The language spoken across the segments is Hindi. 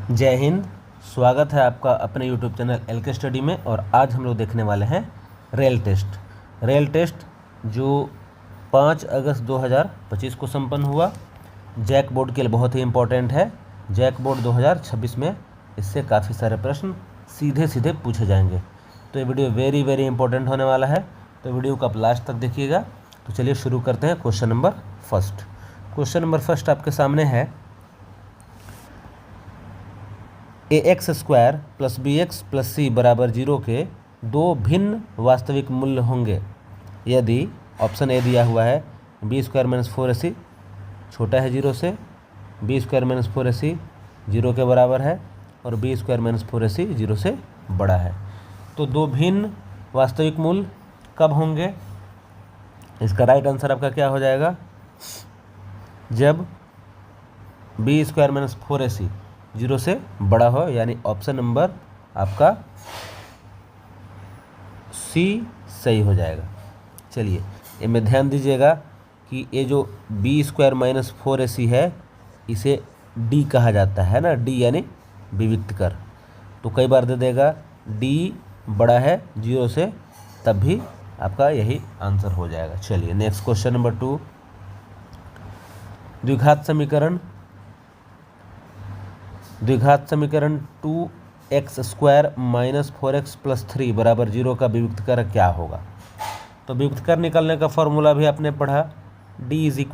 जय हिंद। स्वागत है आपका अपने YouTube चैनल LK स्टडी में। और आज हम लोग देखने वाले हैं रेल टेस्ट जो 5 अगस्त 2025 को संपन्न हुआ। जैक बोर्ड के लिए बहुत ही इम्पोर्टेंट है। जैक बोर्ड 2026 में इससे काफ़ी सारे प्रश्न सीधे सीधे पूछे जाएंगे। तो ये वीडियो वेरी वेरी इंपॉर्टेंट होने वाला है, तो वीडियो को आप लास्ट तक देखिएगा। तो चलिए शुरू करते हैं। क्वेश्चन नंबर फर्स्ट आपके सामने है। ax² + bx + c बराबर 0 के दो भिन्न वास्तविक मूल्य होंगे यदि ऑप्शन ए दिया हुआ है b² - 4ac छोटा है 0 से, b² - 4ac 0 के बराबर है, और b² - 4ac 0 से बड़ा है। तो दो भिन्न वास्तविक मूल्य कब होंगे? इसका राइट आंसर आपका क्या हो जाएगा? जब b² - 4ac 0 से बड़ा हो, यानी ऑप्शन नंबर आपका सी सही हो जाएगा। चलिए इनमें ध्यान दीजिएगा कि ये जो b² - 4ac है इसे d कहा जाता है ना, d यानी विविक्त कर। तो कई बार दे देगा d बड़ा है 0 से, तब भी आपका यही आंसर हो जाएगा। चलिए नेक्स्ट क्वेश्चन नंबर 2। द्विघात समीकरण 2x² - 4x + 3 बराबर 0 का विविक्त कर क्या होगा? तो विविक्त कर निकालने का फॉर्मूला भी आपने पढ़ा। d =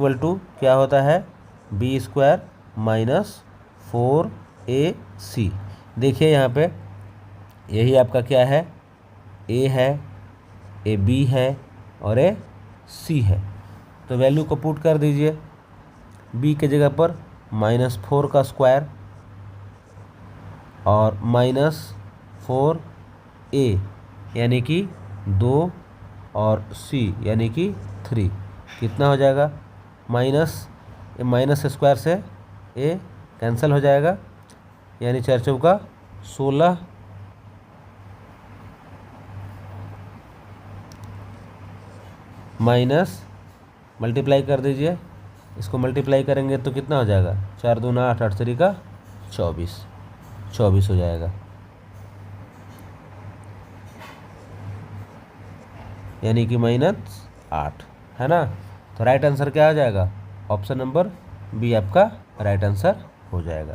क्या होता है? b² - 4ac। देखिए यहाँ पे यही आपका क्या है? a है, a b है और a c है। तो वैल्यू को पुट कर दीजिए। b के जगह पर -4 का स्क्वायर और -4a यानी कि 2 और c यानी कि 3 कितना हो जाएगा? माइनस स्क्वायर से a कैंसिल हो जाएगा, यानी 4 चौका 16 माइनस मल्टीप्लाई कर दीजिए। इसको मल्टीप्लाई करेंगे तो कितना हो जाएगा? 4 दूना 8, 8 3 का 24 हो जाएगा, यानी कि -8 है ना। तो राइट आंसर क्या हो जाएगा? ऑप्शन नंबर बी आपका राइट आंसर हो जाएगा।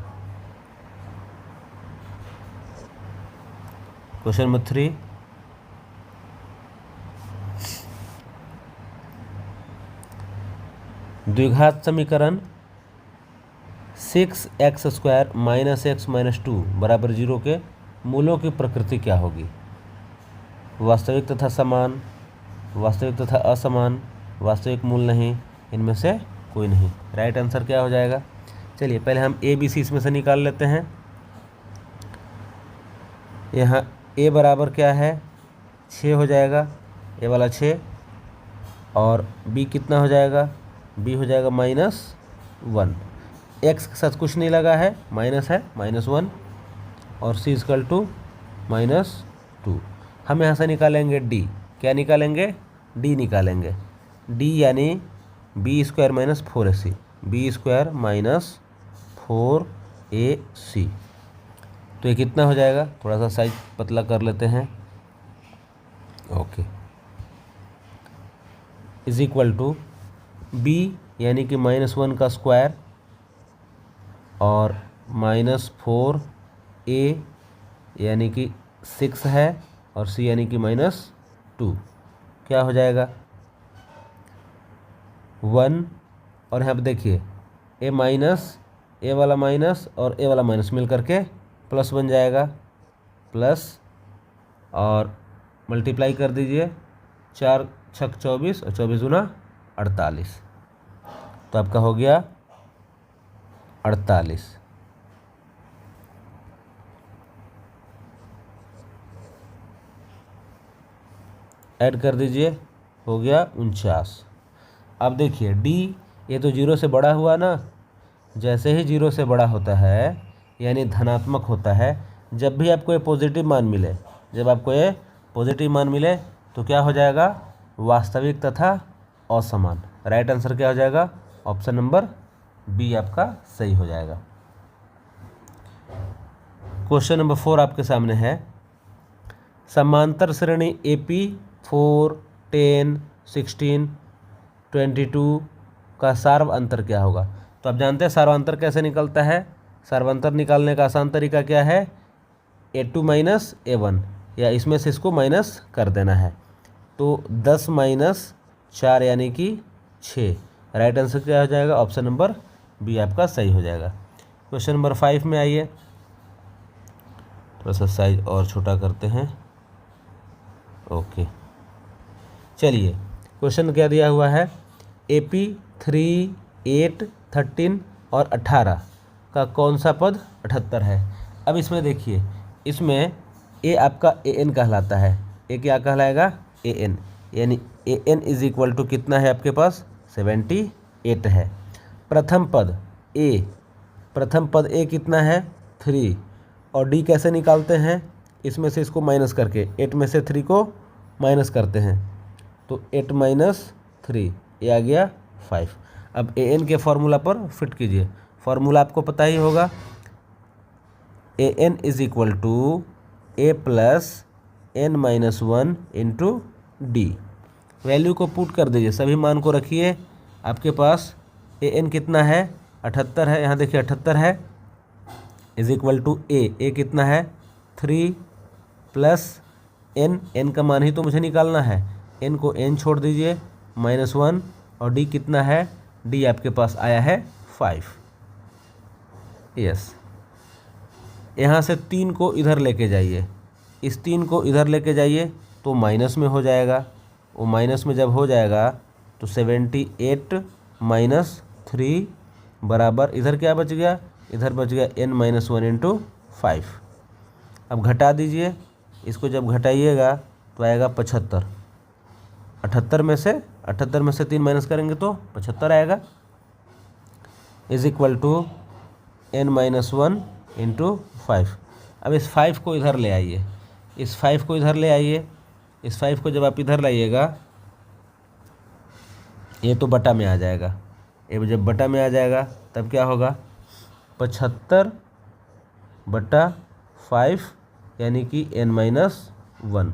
Question number 3। द्विघात समीकरण 6x² - x - 2 बराबर 0 के मूलों की प्रकृति क्या होगी? वास्तविक तथा समान, वास्तविक तथा असमान, वास्तविक मूल नहीं, इनमें से कोई नहीं। राइट आंसर क्या हो जाएगा? चलिए पहले हम a b c इसमें से निकाल लेते हैं। यहाँ a बराबर क्या है? 6 हो जाएगा, a वाला 6, और b कितना हो जाएगा? b हो जाएगा -1। x के साथ कुछ नहीं लगा है, माइनस है, -1, और c = -2। हम यहाँ से निकालेंगे d। क्या निकालेंगे? d निकालेंगे। d यानी b² - 4ac, b² - 4ac। तो ये कितना हो जाएगा? थोड़ा सा साइज पतला कर लेते हैं। ओके, = b यानी कि -1 का स्क्वायर और -4a यानी कि 6 है, और c यानी कि -2। क्या हो जाएगा? 1, और यहाँ पे देखिए a वाला माइनस और a वाला माइनस मिल करके प्लस बन जाएगा, प्लस, और मल्टीप्लाई कर दीजिए। 4 छक 24 और 24 दूना 48, तो आपका हो गया 48। ऐड कर दीजिए, हो गया 49। अब देखिए d ये तो 0 से बड़ा हुआ ना। जैसे ही 0 से बड़ा होता है यानी धनात्मक होता है, जब भी आपको ये पॉजिटिव मान मिले, तो क्या हो जाएगा? वास्तविक तथा असमान। राइट आंसर क्या हो जाएगा? ऑप्शन नंबर बी आपका सही हो जाएगा। क्वेश्चन नंबर 4 आपके सामने है, समांतर श्रेणी AP 4, 10, 16, 22 का सार्वअंतर क्या होगा। तो आप जानते हैं सार्वअंतर कैसे निकलता है। सार्वअंतर निकालने का आसान तरीका क्या है, A2 माइनस A1, या इसमें से इसको माइनस कर देना है। तो 10 माइनस 4 यानी कि 6। राइट आंसर क्या हो जाएगा, ऑप्शन नंबर बी आपका सही हो जाएगा। क्वेश्चन नंबर 5 में आइए, थोड़ा सा साइज और छोटा करते हैं। ओके, चलिए क्वेश्चन क्या दिया हुआ है, AP 3, 8, 13 और 18 का कौन सा पद 78 है। अब इसमें देखिए, इसमें A आपका AN कहलाता है। A क्या कहलाएगा, AN, यानी AN इज इक्वल टू कितना है आपके पास, 78 है। प्रथम पद A कितना है, 3, और D कैसे निकालते हैं, इसमें से इसको माइनस करके 8 में से 3 को माइनस करते हैं, तो 8 माइनस 3 ये आ गया 5। अब AN के फॉर्मूला पर फिट कीजिए, फॉर्मूला आपको पता ही होगा, AN is equal to A plus N minus 1 into D। Value को पुट कर दीजिए, सभी मान को रखिए। आपके पास AN कितना है, 78 है, यहाँ देखिए 78 है, इज इक्वल टू A कितना है, 3 प्लस N का मान ही तो मुझे निकालना है, N को N छोड़ दीजिए, -1, और D कितना है, D आपके पास आया है 5। यस, यहाँ से 3 को इधर लेके जाइए, इस 3 को इधर लेके जाइए तो माइनस में हो जाएगा। वो माइनस में जब हो जाएगा तो 78 माइनस 3 बराबर, इधर क्या बच गया, इधर बच गया N माइनस 1 इंटू 5। अब घटा दीजिए, इसको जब घटाइएगा तो आएगा 75। 78 में से 3 माइनस करेंगे तो 75 आएगा, is equal to N minus 1 into 5। अब इस 5 को इधर ले आइए, इस 5 को इधर ले आइए, इस 5 को जब आप इधर लाइएगा, ये तो बटा में आ जाएगा, ये जब बटा में आ जाएगा तब क्या होगा, 75 बटा 5 यानी कि N माइनस 1।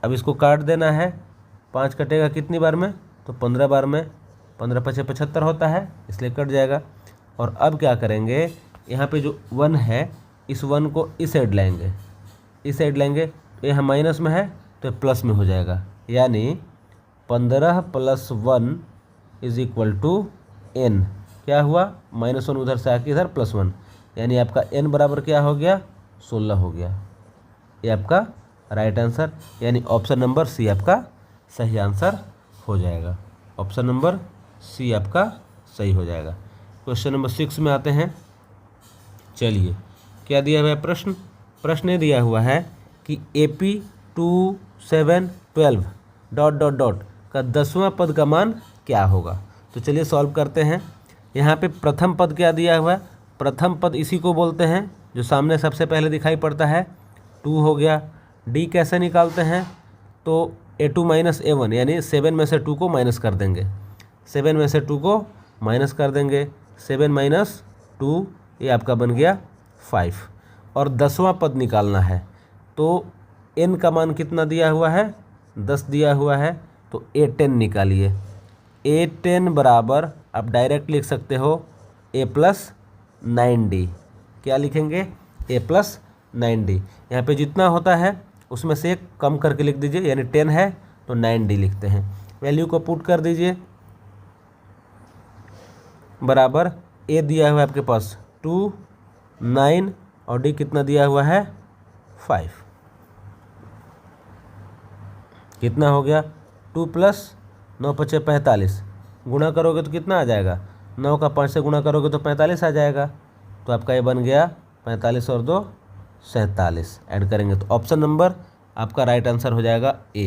अब इसको काट देना है, 5 कटेगा कितनी बार में, तो 15 बार में, 15 पचे 75 होता है, इसलिए कट जाएगा। और अब क्या करेंगे, यहाँ पे जो 1 है, इस 1 को इस साइड लाएंगे, इस साइड लाएंगे तो यहाँ माइनस में है तो प्लस में हो जाएगा, यानी 15 plus 1 is equal to N। क्या हुआ, -1 उधर से आके इधर +1, यानी आपका N बराबर क्या हो गया, 16 हो गया। ये आपका राइट आंसर, यानी ऑप्शन नंबर सी आपका सही आंसर हो जाएगा। ऑप्शन नंबर सी आपका सही हो जाएगा। क्वेश्चन नंबर 6 में आते हैं। चलिए, क्या दिया हुआ है प्रश्न ये दिया हुआ है कि AP 2, 7, 12 ... का 10वां पद का मान क्या होगा। तो चलिए सॉल्व करते हैं। यहाँ पे प्रथम पद क्या दिया हुआ है, प्रथम पद इसी को बोलते हैं जो सामने सबसे पहले दिखाई पड़ता है, 2 हो गया। D कैसे निकालते हैं, तो A2 माइनस A1, यानी 7 में से 2 को माइनस कर देंगे, 7 में से 2 को माइनस कर देंगे, 7 माइनस 2 ये आपका बन गया 5। और 10वां पद निकालना है, तो N का मान कितना दिया हुआ है, 10 दिया हुआ है, तो A10 निकालिए। A10 बराबर आप डायरेक्ट लिख सकते हो A प्लस 9D। क्या लिखेंगे, A प्लस 9D। यहाँ पे जितना होता है उसमें से एक कम करके लिख दीजिए, यानी 10 है तो 9D लिखते हैं। वैल्यू को पुट कर दीजिए, बराबर A दिया हुआ है आपके पास 2, 9 और D कितना दिया हुआ है 5। कितना हो गया, 2 प्लस 9 पचे 45, गुणा करोगे तो कितना आ जाएगा, 9 का 5 से गुणा करोगे तो 45 आ जाएगा। तो आपका ये बन गया 45 और 2 47, ऐड करेंगे तो ऑप्शन नंबर आपका राइट आंसर हो जाएगा A।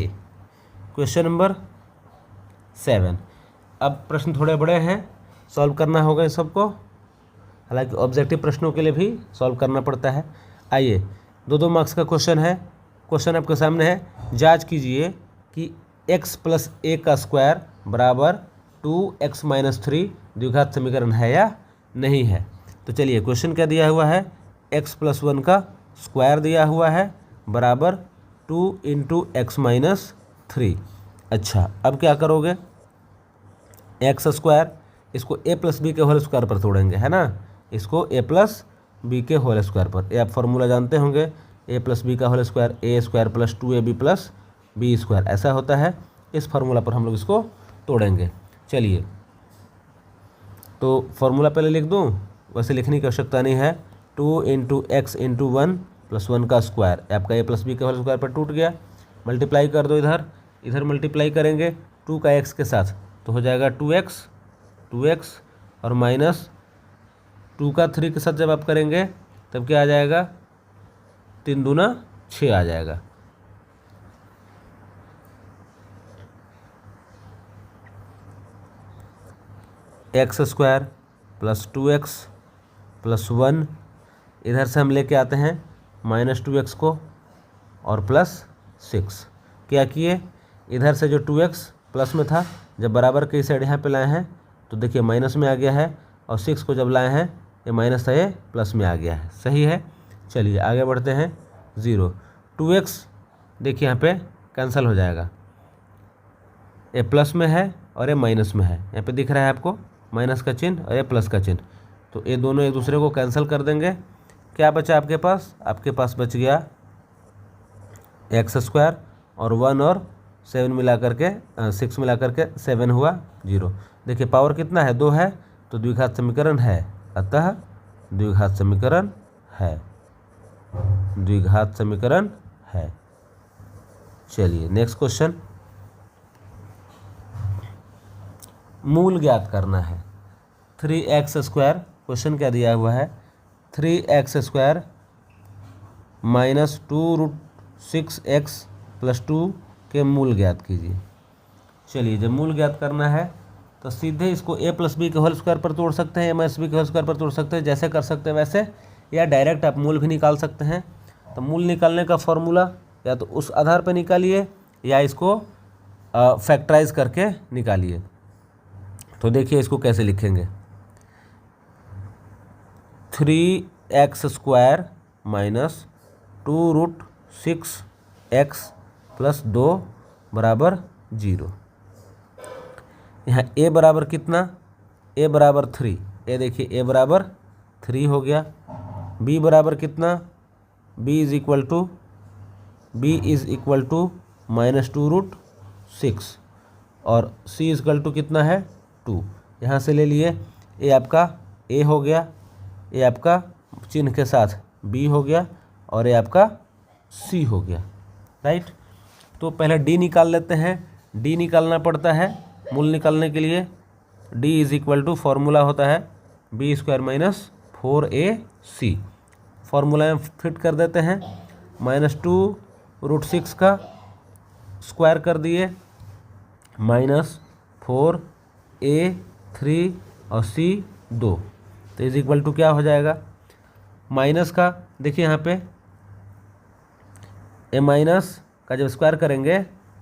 Question number 7। अब प्रश्न थोड़े बड़े हैं, सॉल्व करना होगा इन सबको, हालांकि ऑब्जेक्टिव प्रश्नों के लिए भी सॉल्व करना पड़ता है। आइए, 2 मार्क्स का क्वेश्चन है। क्वेश्चन आपके सामने है, जांच कीजिए कि x प्लस a का स्क्वायर बराबर 2x माइनस 3 द्विघात समीकरण है या नहीं है। तो चलिए, क्वेश्चन क्या दिया हुआ है, x प्लस 1 का स्क्वायर दिया हुआ है बराबर 2 इंटू एक्स माइनस 3। अच्छा, अब क्या करोगे, एक्स स्क्वायर इसको ए प्लस बी के होल स्क्वायर पर तोड़ेंगे, है ना, इसको ए प्लस बी के होल स्क्वायर पर। ये आप फॉर्मूला जानते होंगे, ए प्लस बी का whole square a square plus 2ab plus b square, ऐसा होता है। इस फार्मूला पर हम लोग इसको तोड़ेंगे। चलिए, तो फार्मूला पहले लिख दूँ, वैसे लिखने की आवश्यकता नहीं है। 2 इंटू एक्स इंटू 1 प्लस 1 का स्क्वायर, आपका ए प्लस बी के होल स्क्वायर पर टूट गया। मल्टीप्लाई कर दो, इधर मल्टीप्लाई करेंगे 2 का एक्स के साथ तो हो जाएगा 2x और माइनस 2 का 3 के साथ जब आप करेंगे तब क्या आ जाएगा, 3 दूना 6 आ जाएगा। X square plus 2x plus 1, इधर से हम लेके आते हैं माइनस 2x को और प्लस 6। क्या किए, इधर से जो 2x प्लस में था जब बराबर के साइड यहाँ पे लाए हैं तो देखिए माइनस में आ गया है, और 6 को जब लाए हैं ये माइनस था, ये प्लस में आ गया है। सही है। चलिए आगे बढ़ते हैं। 0 2x देखिए यहाँ पे कैंसिल हो जाएगा, ये प्लस में है और ये माइनस में है, यहाँ पे दिख रहा है आपको माइनस का चिन्ह और ये प्लस का चिन्ह, तो ये दोनों एक दूसरे को कैंसिल कर देंगे। क्या बचा आपके पास, आपके पास बच गया एक्स स्क्वायर और 1 और 7 मिला करके 6 मिला करके 7 हुआ 0। देखिए पावर कितना है, 2 है, तो द्विघात समीकरण है, अतः द्विघात समीकरण है, द्विघात समीकरण है। चलिए नेक्स्ट क्वेश्चन, मूल ज्ञात करना है। 3x स्क्वायर, क्वेश्चन क्या दिया हुआ है, 3x square minus 2√6x plus 2 के मूल ज्ञात कीजिए। चलिए जब मूल ज्ञात करना है तो सीधे इसको ए प्लस बी के होल स्क्वायर पर तोड़ सकते हैं, ए माइनस बी के होल स्क्वायर पर तोड़ सकते हैं, जैसे कर सकते हैं वैसे, या डायरेक्ट आप मूल भी निकाल सकते हैं। तो मूल निकालने का फॉर्मूला या तो उस आधार पर निकालिए या इसको फैक्टराइज करके निकालिए। तो देखिए इसको कैसे लिखेंगे, 3x square minus 2√6x plus 2 बराबर 0। यहाँ a बराबर कितना, a बराबर 3, ये देखिए a बराबर 3 हो गया। b बराबर कितना, b is equal to minus 2√6 और c इज इक्वल टू कितना है 2। यहाँ से ले लिए, a आपका a हो गया, ये आपका चिन्ह के साथ b हो गया और ये आपका c हो गया, राइट। तो पहले d निकाल लेते हैं, d निकालना पड़ता है मूल निकालने के लिए। d is equal to formula होता है b square minus 4ac, formula में फिट कर देते हैं। माइनस 2√6 का स्क्वायर कर दिए माइनस 4a3 और c 2, तो इज इक्वल टू क्या हो जाएगा, माइनस का देखिए यहाँ पे ए माइनस का जब स्क्वायर करेंगे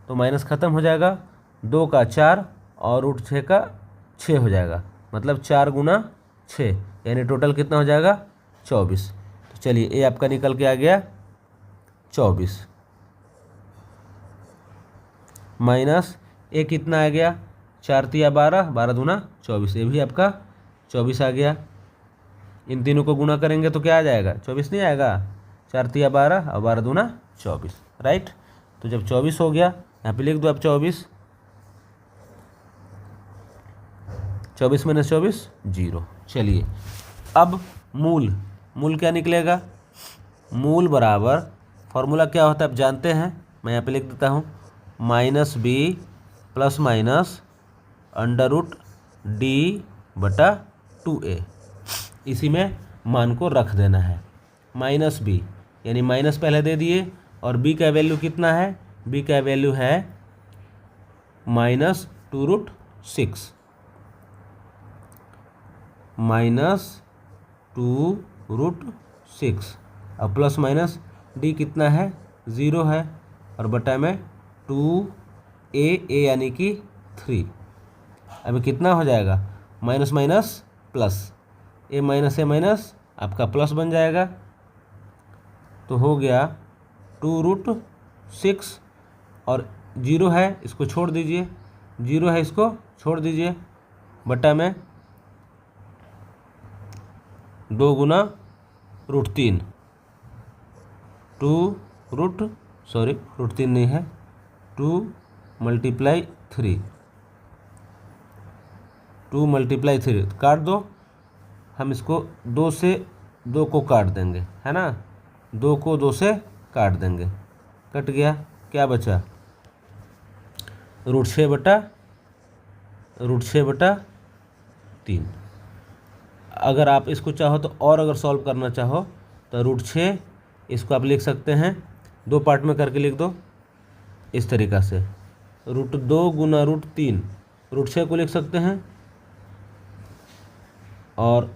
तो माइनस ख़त्म हो जाएगा, 2 का 4 और √6 का 6 हो जाएगा, मतलब 4 गुना 6 यानी टोटल कितना हो जाएगा 24। तो चलिए ये आपका निकल के आ गया 24 माइनस ए कितना आ गया, 4 तिया 12, 12 दूना 24, ये भी आपका 24 आ गया। इन तीनों को गुना करेंगे तो क्या आ जाएगा, 24 नहीं आएगा, 4 तिया 12 और 12 दूना 24, राइट। तो जब 24 हो गया यहाँ पे लिख दो आप 24, 24 माइनस 24 0। चलिए अब मूल क्या निकलेगा, मूल बराबर फॉर्मूला क्या होता है आप जानते हैं, मैं यहाँ पे लिख देता हूँ minus b plus minus √d/2a, इसी में मान को रख देना है। माइनस b यानी माइनस पहले दे दिए और b का वैल्यू कितना है, b का वैल्यू है माइनस 2√6 और प्लस माइनस d कितना है 0 है और बटा में 2a यानी कि 3। अभी कितना हो जाएगा, माइनस माइनस प्लस, ए माइनस आपका प्लस बन जाएगा तो हो गया 2√6 और 0 है इसको छोड़ दीजिए, 0 है इसको छोड़ दीजिए, बटा में 2 गुना √3, √3 नहीं है, 2 × 3, 2 × 3 काट दो, हम इसको 2 से 2 को काट देंगे, है ना, 2 को 2 से काट देंगे, कट गया, क्या बचा √6 बटा 3। अगर आप इसको चाहो तो और अगर सॉल्व करना चाहो तो √6 इसको आप लिख सकते हैं, 2 पार्ट में करके लिख दो इस तरीक़ा से, √2 गुना √3, √6 को लिख सकते हैं और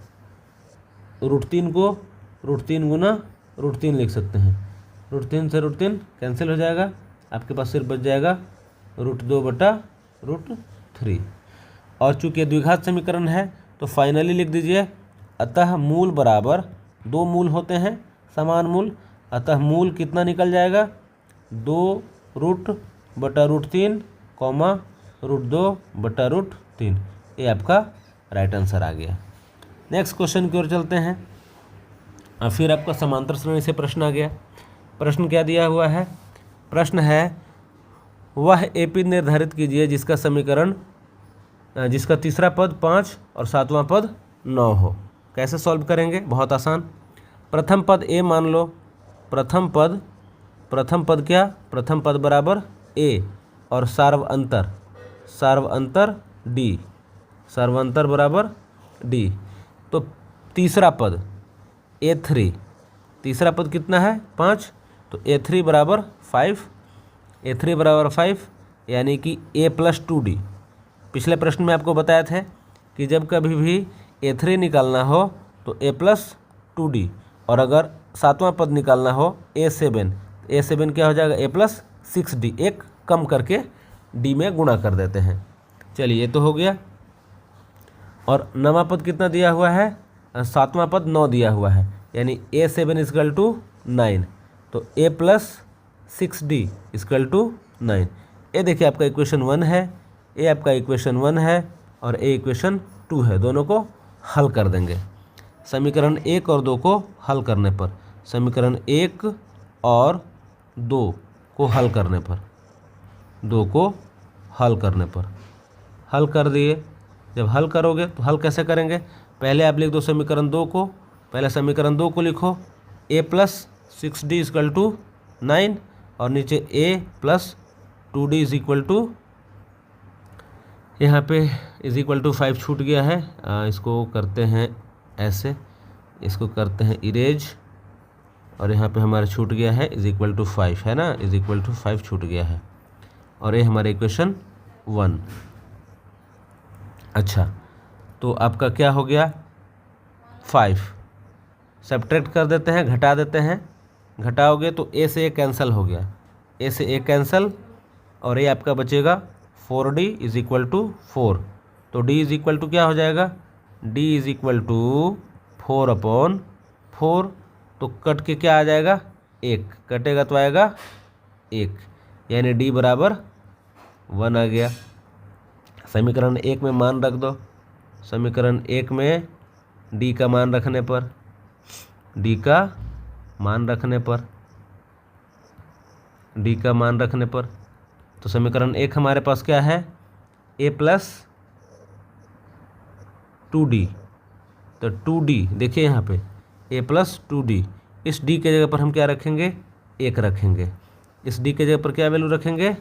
√3 को √3 गुना √3 लिख सकते हैं, √3 से √3 कैंसिल हो जाएगा, आपके पास सिर्फ बच जाएगा √2 बटा √3। और चूँकि द्विघात समीकरण है तो फाइनली लिख दीजिए, अतः मूल बराबर, 2 मूल होते हैं समान मूल, अतः मूल कितना निकल जाएगा 2 बटा √3, √2 बटा √3। ये आपका राइट आंसर आ गया। नेक्स्ट क्वेश्चन की ओर चलते हैं। और फिर आपका समांतर श्रेणी से प्रश्न आ गया। प्रश्न क्या दिया हुआ है, प्रश्न है वह AP निर्धारित कीजिए जिसका समीकरण, जिसका तीसरा पद 5 और सातवां पद 9 हो। कैसे सॉल्व करेंगे, बहुत आसान। प्रथम पद A मान लो, प्रथम पद क्या, प्रथम पद बराबर A और सार्वअंतर D, सार्वअंतर बराबर D। तो तीसरा पद A3, तीसरा पद कितना है 5, तो A3 बराबर 5, यानी कि A + 2D। पिछले प्रश्न में आपको बताया था कि जब कभी भी A3 निकालना हो तो A + 2D, और अगर सातवां पद निकालना हो A7 क्या हो जाएगा A + 6D, एक कम करके D में गुणा कर देते हैं। चलिए ये तो हो गया। और नवां पद कितना दिया हुआ है, सातवां पद 9 दिया हुआ है, यानी A7 = 9, तो A + 6D = 9। ये देखिए आपका इक्वेशन 1 है, ये आपका इक्वेशन 1 है और ये इक्वेशन 2 है। दोनों को हल कर देंगे। समीकरण 1 और 2 को हल करने पर, समीकरण 1 और 2 को हल करने पर, 2 को हल करने पर, हल कर दिए। जब हल करोगे तो हल कैसे करेंगे, पहले आप लिख दो समीकरण 2 को, पहले समीकरण 2 को लिखो, A + 6D = 9 और नीचे A + 2D = यहाँ पे =5 छूट गया है, इसको करते हैं ऐसे, इसको करते हैं इरेज, और यहाँ पे हमारा छूट गया है =5, है ना, =5 छूट गया है, और ये हमारा इक्वेशन 1। अच्छा, तो आपका क्या हो गया 5, सब्ट्रैक्ट कर देते हैं, घटा देते हैं, घटाओगे तो A से A कैंसिल हो गया, A से A कैंसिल, और ये आपका बचेगा 4D = 4, तो D = क्या हो जाएगा, D = 4/4, तो कट के क्या आ जाएगा 1, कटेगा तो आएगा 1, यानी D बराबर 1 आ गया। समीकरण 1 में मान रख दो, समीकरण 1 में D का मान रखने पर, D का मान रखने पर, तो समीकरण 1 हमारे पास क्या है A + 2D, तो 2D देखिए यहाँ पे A + 2D, इस D के जगह पर हम क्या रखेंगे 1 रखेंगे, इस D के जगह पर क्या वैल्यू रखेंगे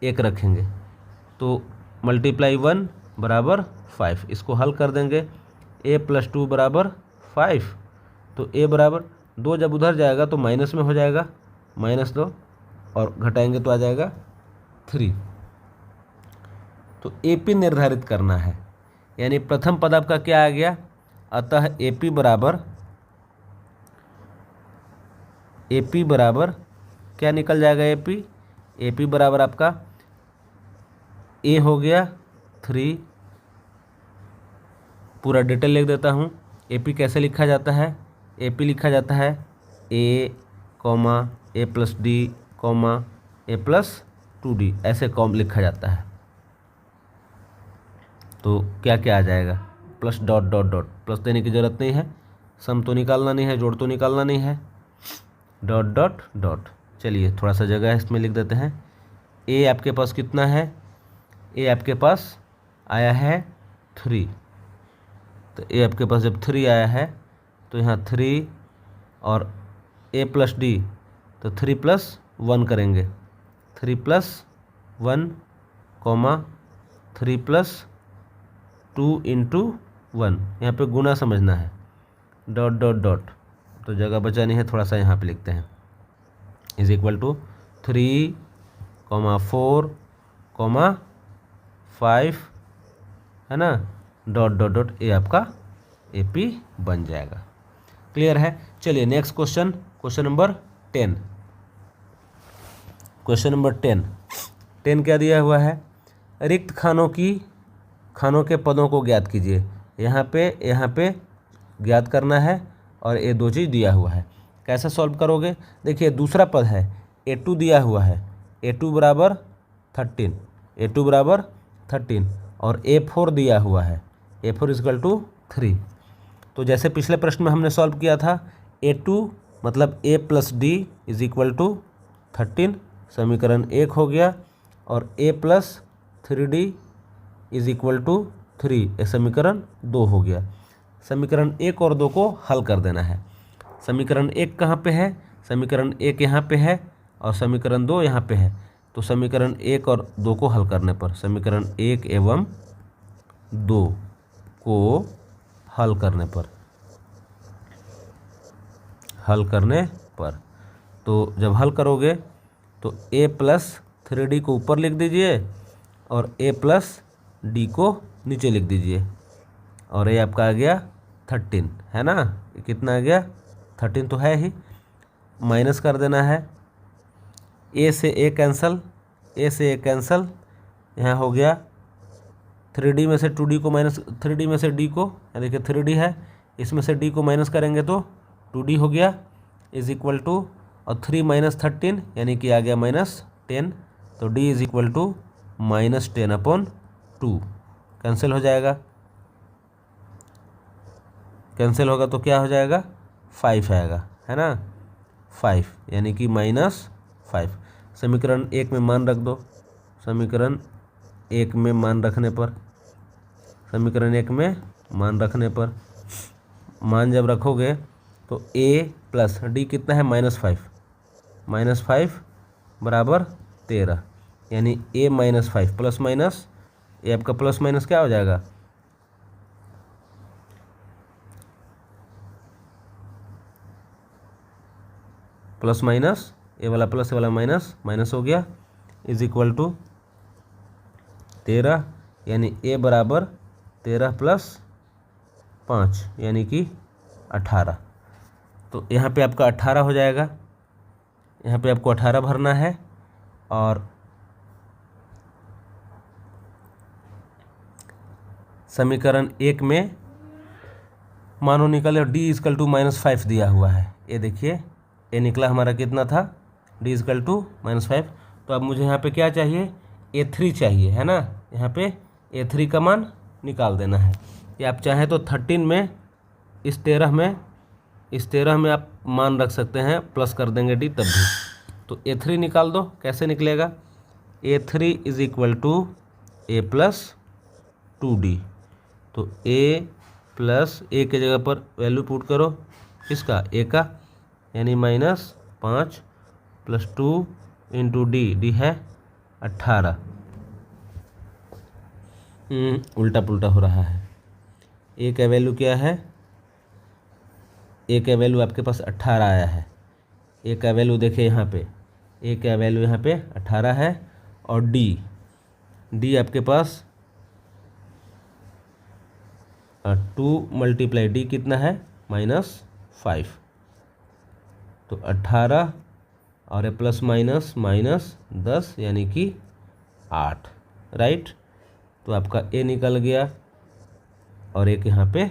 1 रखेंगे, तो × 1 = 5, इसको हल कर देंगे। A + 2 = 5, तो A बराबर 2 जब उधर जाएगा तो माइनस में हो जाएगा, -2, और घटाएंगे तो आ जाएगा 3। तो AP निर्धारित करना है, यानी प्रथम पद आपका क्या आ गया, अतः AP बराबर क्या निकल जाएगा, AP बराबर आपका A हो गया 3, पूरा डिटेल लिख देता हूँ। AP कैसे लिखा जाता है, AP लिखा जाता है A comma A plus D comma A plus 2d, ऐसे कॉम लिखा जाता है। तो क्या क्या आ जाएगा, plus dot dot dot, plus देने की ज़रूरत नहीं है, सम तो निकालना नहीं है, जोड़ तो निकालना नहीं है, डॉट डॉट डॉट। चलिए थोड़ा सा जगह है इसमें लिख देते हैं। ए आपके पास कितना है, ए आपके पास आया है 3, तो ए आपके पास जब 3 आया है तो यहाँ 3 और ए प्लस डी, तो 3 + 1 करेंगे, 3 + 1 कॉमा 3 + 2 × 1, यहाँ पे गुना समझना है, डॉट डॉट डॉट, तो जगह बचा नहीं है, थोड़ा सा यहाँ पे लिखते हैं, = 3, 4, 5 है ना, डॉट डॉट डॉट, ए आपका AP बन जाएगा। क्लियर है। चलिए next question, question number 10। Question number 10 क्या दिया हुआ है, रिक्त खानों के पदों को ज्ञात कीजिए। यहाँ पे ज्ञात करना है और ये दो चीज़ दिया हुआ है। कैसे सॉल्व करोगे, देखिए दूसरा पद है A2 दिया हुआ है, A2 बराबर 13, A2 बराबर 13 और A4 दिया हुआ है, A4 = 3। तो जैसे पिछले प्रश्न में हमने सॉल्व किया था, A2 मतलब A + D = 13, समीकरण 1 हो गया, और A + 3D = 3, ये समीकरण 2 हो गया। समीकरण 1 और 2 को हल कर देना है। समीकरण 1 कहाँ पे है, समीकरण 1 यहाँ पे है और समीकरण 2 यहाँ पे है। तो समीकरण 1 और 2 को हल करने पर, समीकरण 1 एवं 2 को हल करने पर, तो जब हल करोगे तो A + 3D को ऊपर लिख दीजिए और A + D को नीचे लिख दीजिए, और ये आपका आ गया 13, है ना, ये कितना आ गया 13 तो है ही, माइनस कर देना है, A से A कैंसल, यहाँ हो गया 3D में से 2D को माइनस, 3D में से D को, देखिए 3D है, इसमें से D को माइनस करेंगे तो 2D हो गया, = और 3 - 13 यानी कि आ गया -10, तो D = -10/2, कैंसिल हो जाएगा, कैंसिल होगा तो क्या हो जाएगा 5 आएगा, है ना, 5 यानी कि -5। समीकरण 1 में मान रख दो, समीकरण 1 में मान रखने पर, समीकरण 1 में मान रखने पर, मान जब रखोगे तो A + D कितना है -5, -5 = 13, यानी A -5 प्लस माइनस, ये आपका प्लस माइनस क्या हो जाएगा, प्लस माइनस, ये वाला प्लस, ये वाला माइनस, माइनस हो गया, = 13, यानी A बराबर 13 + 5 यानी कि 18। तो यहाँ पे आपका 18 हो जाएगा, यहाँ पे आपको 18 भरना है, और समीकरण 1 में मानो निकले D = -5 दिया हुआ है, ये देखिए ये निकला हमारा कितना था, D = -5। तो अब मुझे यहाँ पे क्या चाहिए, A3 चाहिए, है ना, यहाँ पे A3 का मान निकाल देना है। या आप चाहें तो 13 में, इस 13 में आप मान रख सकते हैं, प्लस कर देंगे D तब भी। तो A3 निकाल दो, कैसे निकलेगा, A3 = A + 2D, तो A + A के जगह पर वैल्यू पुट करो, किसका, A का, यानी -5 + 2 × D है 18, उल्टा पुल्टा हो रहा है। A का वैल्यू क्या है, A का वैल्यू आपके पास 18 आया है, A का वैल्यू देखिए यहाँ पे, A का वैल्यू यहाँ पे 18 है, और D आपके पास 2 × D कितना है, -5, तो 18 और ये प्लस माइनस -10 यानी कि 8, राइट। तो आपका A निकल गया और एक यहाँ पे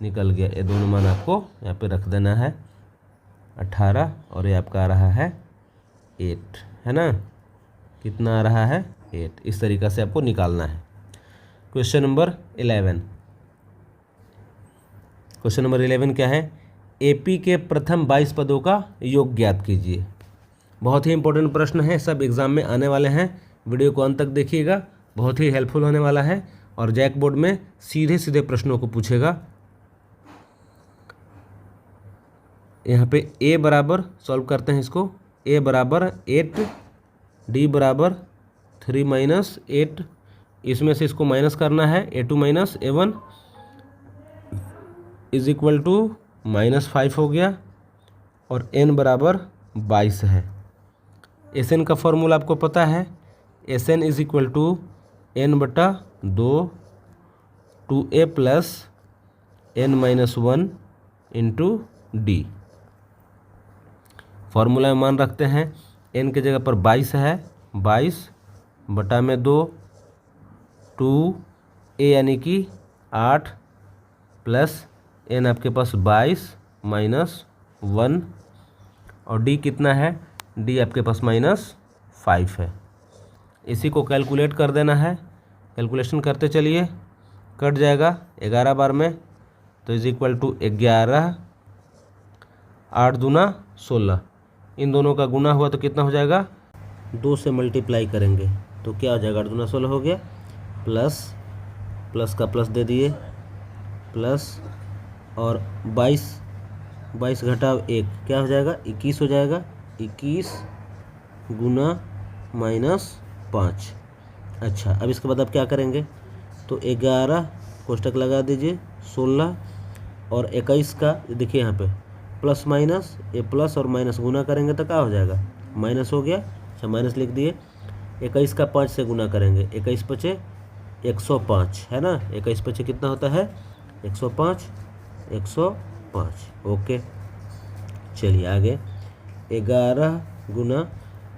निकल गया, ये दोनों मान आपको यहाँ पे रख देना है, 18 और ये आपका आ रहा है 8, है ना। कितना आ रहा है 8। इस तरीक़ा से आपको निकालना है। Question number 11। क्वेश्चन नंबर 11 क्या है? एपी के प्रथम 22 पदों का योग ज्ञात कीजिए। बहुत ही इंपॉर्टेंट प्रश्न है, सब एग्जाम में आने वाले हैं। वीडियो को अंत तक देखिएगा, बहुत ही हेल्पफुल होने वाला है और जैक बोर्ड में सीधे सीधे प्रश्नों को पूछेगा। यहाँ पे ए बराबर सॉल्व करते हैं इसको। ए बराबर 8, डी बराबर 3 माइनस 8, इसमें से इसको माइनस करना है। A2 minus A1 is equal to -5 हो गया और n बराबर 22 है। Sn का फॉर्मूला आपको पता है, Sn is equal to n/2 2a plus n-1 into D. Formula में मान रखते हैं, n के जगह पर 22 है, 22/2 2a यानी कि 8 प्लस n आपके पास 22 - 1 और d कितना है? d आपके पास -5 है। इसी को कैलकुलेट कर देना है। कैलकुलेशन करते चलिए, कट जाएगा 11 बार में, तो इज इक्वल टू 11, 8 दूना 16। इन दोनों का गुना हुआ तो कितना हो जाएगा? 2 से मल्टीप्लाई करेंगे तो क्या हो जाएगा? 8 दूना 16 हो गया, प्लस का प्लस दे दिए, प्लस और 22 घटा 1 क्या हो जाएगा? 21 हो जाएगा। 21 गुना -5। अच्छा, अब इसके बाद आप क्या करेंगे? तो 11 कोष्टक लगा दीजिए, 16 और 21 का देखिए यहाँ पे प्लस माइनस, ये प्लस और माइनस गुना करेंगे तो क्या हो जाएगा? माइनस हो गया। अच्छा, माइनस लिख दिए। 21 का 5 से गुना करेंगे, 21 पचे 105, है ना। 21 पचे कितना होता है? 105। ओके, चलिए आगे। 11 गुना,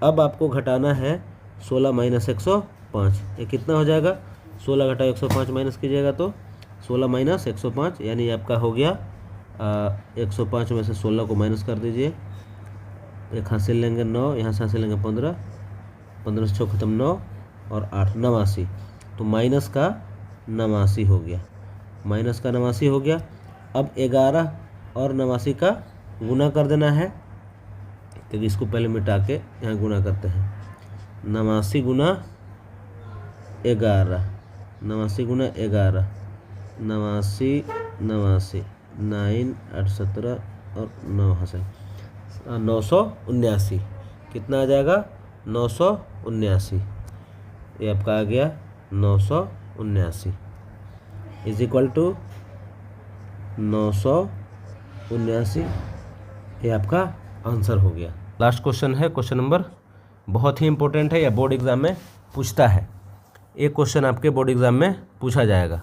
अब आपको घटाना है 16 माइनस 105, ये कितना हो जाएगा? 16 घटा 105 माइनस कीजिएगा तो 16 माइनस 105 यानी आपका हो गया 105 में से 16 को माइनस कर दीजिए। एक हासिल लेंगे 9, यहाँ से हासिल लेंगे 15, 15 से 6 खत्म 9 और 8 89, तो माइनस का 89 हो गया। माइनस का 89 हो गया। अब 11 और 89 का गुना कर देना है, तो इसको पहले मिटा के यहाँ गुना करते हैं। 89 गुना 11, 89 गुना 11, 89 9 8 17 और 9 हासिल 979। कितना आ जाएगा? 979। ये आपका आ गया 979 इज इक्वल टू 979। ये आपका आंसर हो गया। लास्ट क्वेश्चन है, क्वेश्चन नंबर बहुत ही इंपॉर्टेंट है, या बोर्ड एग्जाम में पूछता है। एक क्वेश्चन आपके बोर्ड एग्जाम में पूछा जाएगा।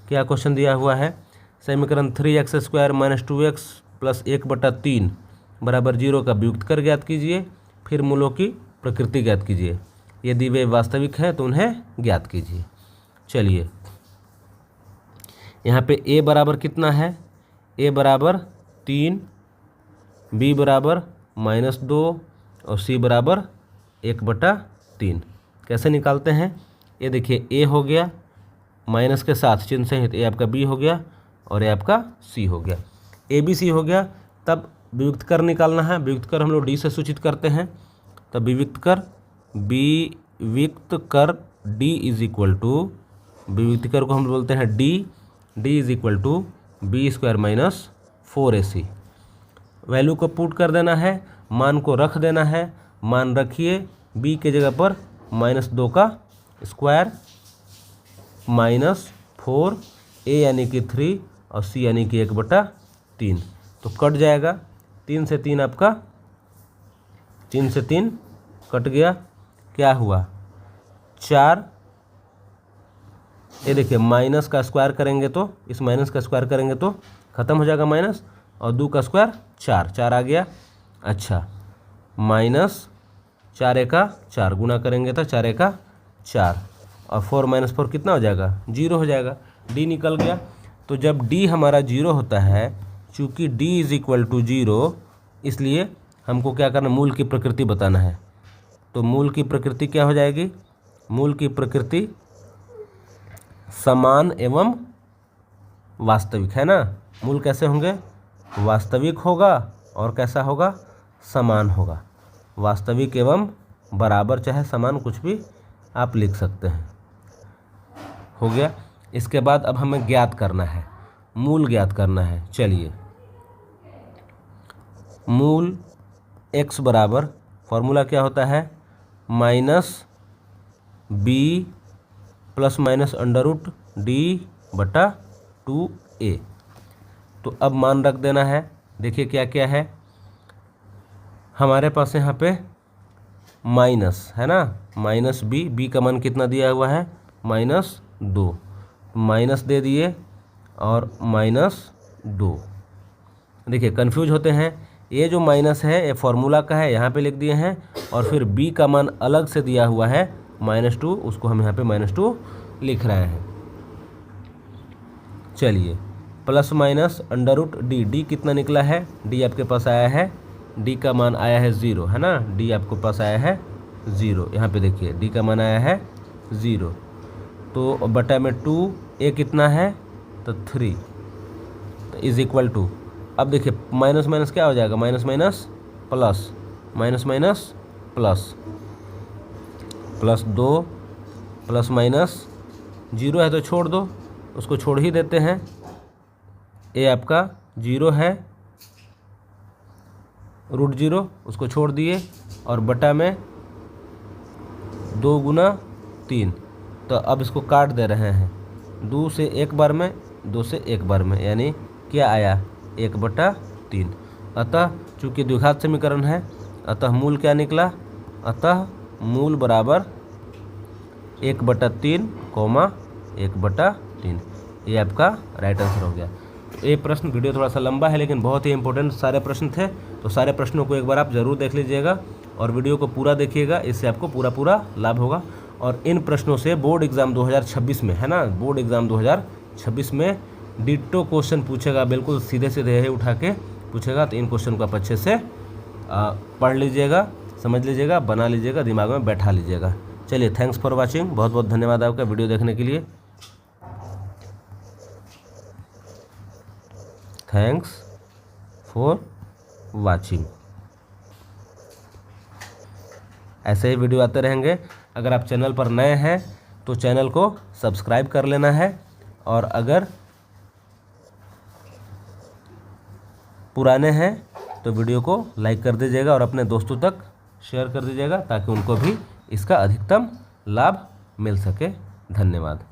क्या क्वेश्चन दिया हुआ है? समीकरण 3x² - 2x + 1/3 बराबर 0 का व्युत्क्रम कर ज्ञात कीजिए, फिर मूलों की प्रकृति ज्ञात कीजिए। यदि वे वास्तविक हैं तो उन्हें ज्ञात कीजिए। चलिए, यहाँ पे a बराबर कितना है? a बराबर 3, b बराबर -2 और c बराबर 1/3। कैसे निकालते हैं? ये देखिए, a हो गया माइनस के साथ चिन्ह सहित, ये आपका b हो गया और ये आपका c हो गया। a b c हो गया, तब वियुक्त कर निकालना है। वियुक्त कर हम लोग d से सूचित करते हैं, तब वियुक्त कर d इज इक्वल टू, वियुक्त कर को हम बोलते हैं d is equal to b² - 4ac। Value को पुट कर देना है, मान को रख देना है। मान रखिए, b के जगह पर -2 का स्क्वायर -4, a यानी कि 3 और c यानी कि 1/3, तो कट जाएगा। 3 से 3 आपका 3 से 3 कट गया। क्या हुआ? 4। ये देखिए, माइनस का स्क्वायर करेंगे तो, इस माइनस का स्क्वायर करेंगे तो ख़त्म हो जाएगा माइनस, और 2 का स्क्वायर 4 आ गया। अच्छा, -4 का 4 गुना करेंगे तो 4 का 4 और 4 - 4 कितना हो जाएगा? 0 हो जाएगा। d निकल गया। तो जब d हमारा 0 होता है, चूँकि d इज इक्वल टू 0, इसलिए हमको क्या करना, मूल की प्रकृति बताना है। तो मूल की प्रकृति क्या हो जाएगी, मूल की प्रकृति समान एवं वास्तविक, है ना। मूल कैसे होंगे, वास्तविक होगा और कैसा होगा, समान होगा। वास्तविक एवं बराबर चाहे समान कुछ भी आप लिख सकते हैं। हो गया। इसके बाद अब हमें ज्ञात करना है, मूल ज्ञात करना है। चलिए, मूल x बराबर फॉर्मूला क्या होता है, -b प्लस माइनस √d/2a। तो अब मान रख देना है। देखिए क्या क्या है हमारे पास यहाँ पे, माइनस है ना, -b का मान कितना दिया हुआ है, -2, माइनस दे दिए और -2। देखिए कन्फ्यूज होते हैं, ये जो माइनस है ये फॉर्मूला का है, यहाँ पे लिख दिए हैं, और फिर b का मान अलग से दिया हुआ है -2, उसको हम यहाँ पे -2 लिख रहे हैं। चलिए, प्लस माइनस √d, d कितना निकला है, d आपके पास आया है, d का मान आया है 0, है ना, d आपके पास आया है 0। यहाँ पे देखिए d का मान आया है 0, तो बटा में 2, a कितना है तो 3, तो इज इक्वल टू, अब देखिए माइनस माइनस क्या हो जाएगा, minus minus plus, minus minus plus, +2 plus minus 0 है तो छोड़ दो, उसको छोड़ ही देते हैं। ए आपका 0 है, √0 उसको छोड़ दिए, और बटा में 2 गुना 3, तो अब इसको काट दे रहे हैं, 2 से 1 बार में, 2 से 1 बार में, यानी क्या आया 1/3। अतः चूँकि द्विघात समीकरण है, अतः मूल क्या निकला, अतः मूल बराबर 1/3, 1/3। ये आपका राइट आंसर हो गया। तो ये प्रश्न, वीडियो थोड़ा सा लंबा है लेकिन बहुत ही इंपॉर्टेंट सारे प्रश्न थे, तो सारे प्रश्नों को एक बार आप ज़रूर देख लीजिएगा और वीडियो को पूरा देखिएगा, इससे आपको पूरा लाभ होगा। और इन प्रश्नों से बोर्ड एग्ज़ाम 2026 में, है ना, बोर्ड एग्ज़ाम 2026 में डिट्टो क्वेश्चन पूछेगा, बिल्कुल सीधे सीधे उठा के पूछेगा। तो इन क्वेश्चन को आप अच्छे से पढ़ लीजिएगा, समझ लीजिएगा, बना लीजिएगा, दिमाग में बैठा लीजिएगा। चलिए, थैंक्स फॉर वाचिंग, बहुत बहुत धन्यवाद आपका वीडियो देखने के लिए। Thanks for watching. ऐसे ही वीडियो आते रहेंगे। अगर आप चैनल पर नए हैं तो चैनल को सब्सक्राइब कर लेना है, और अगर पुराने हैं तो वीडियो को लाइक कर दीजिएगा और अपने दोस्तों तक शेयर कर दीजिएगा, ताकि उनको भी इसका अधिकतम लाभ मिल सके। धन्यवाद।